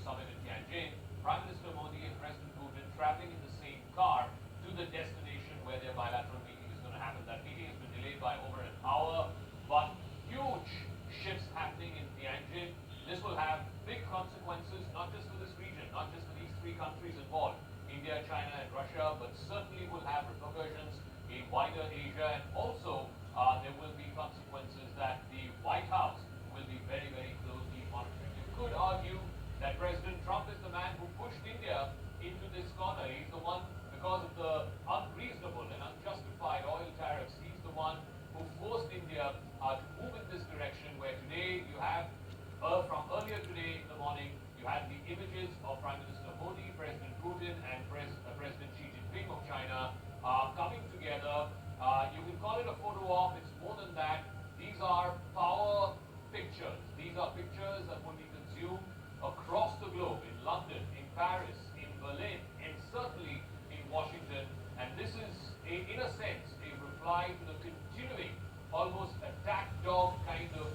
summit in Tianjin, Prime Minister Modi and President Putin traveling in the same car to the destination where their bilateral meeting is going to happen. That meeting has been delayed by over an hour, but huge shifts happening in Tianjin. This will have big consequences, not just for this region, not just for these three countries involved, India, China, and Russia, but certainly will have repercussions in wider Asia, and also there will be consequences that the White House will be very, very closely monitoring. You could argue that President Trump is the man who pushed India into this corner. He's the one, because of the unreasonable and unjustified oil tariffs, he's the one who forced India to move in this direction, where today you have, from earlier today in the morning, you had the images of Prime Minister Modi, President Putin, and President Xi Jinping of China coming together. You can call it a photo op. It's more than that. These are power pictures. These are pictures that will be consumed across the globe, in London, in Paris, in Berlin, and certainly in Washington. And this is, in a sense, a reply to the continuing, almost attack dog kind of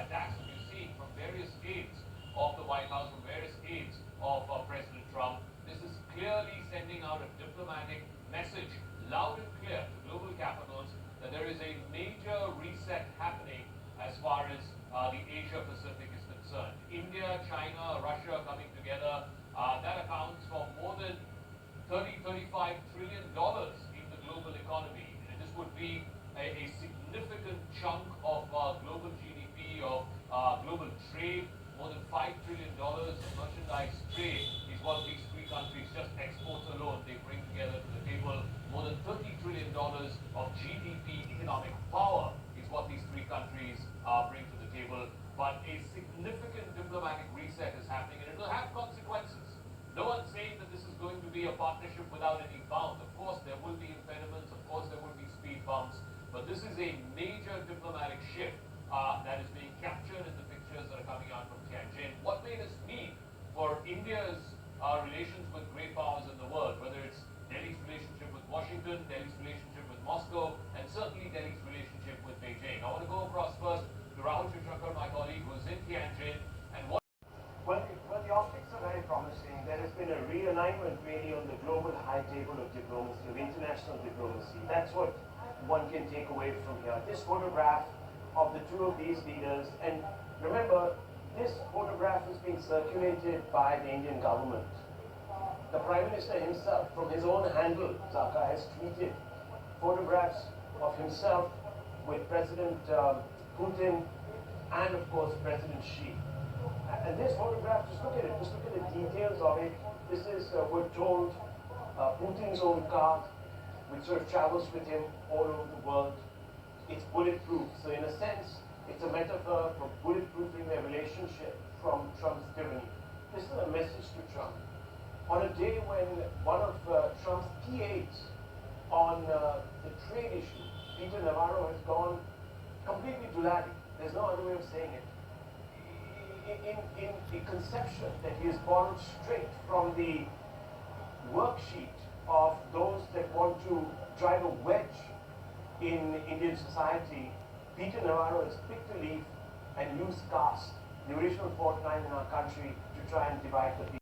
attacks that you're seeing from various aides of the White House, from various aides of President Trump. This is clearly sending out a diplomatic message, loud and clear, to global capitals that there is a major reset happening as far as the Asia Pacific is concerned. India, China, Russia coming together, that accounts for more than $35 trillion in the global economy. And this would be a significant chunk of global GDP, of global trade. More than $5 trillion of merchandise trade is what these three countries, just exports alone, they bring together to the table. More than $30 trillion of GDP economic power is what these three countries bring to the table. But a significant diplomatic reset is happening, and it will have consequences. No one's saying that this is going to be a partnership without any bounds. Of course, there will be impediments. Of course, there will be speed bumps. But this is a major diplomatic shift that is being captured in the pictures that are coming out from Tianjin. What may this mean for India's relations with great powers in the world, whether it's Delhi's relationship with Washington, Delhi's relationship with Moscow, and certainly Delhi's relationship with Beijing? I want to go across first to Rahul Shivshankar, my colleague, who's in Tianjin. And what? Well, the optics are very promising. There has been a realignment really on the global high table of diplomacy, of international diplomacy. That's what one can take away from here. This photograph of the two of these leaders, and remember, this photograph is being circulated by the Indian government. The Prime Minister himself, from his own handle, Zaka, has tweeted photographs of himself with President Putin and, of course, President Xi. And this photograph, just look at it, just look at the details of it. This is, we're told, Putin's own car, which sort of travels with him all over the world. It's bulletproof. So in a sense, it's a metaphor for bulletproofing their relationship from Trump's tyranny. This is a message to Trump. On a day when one of Trump's key aides on the trade issue, Peter Navarro, has gone completely dulati. There's no other way of saying it. In the conception that he has borrowed straight from the worksheet of those that want to drive a wedge in Indian society, Peter Navarro has picked a leaf and used caste, the original fault line in our country, to try and divide the people.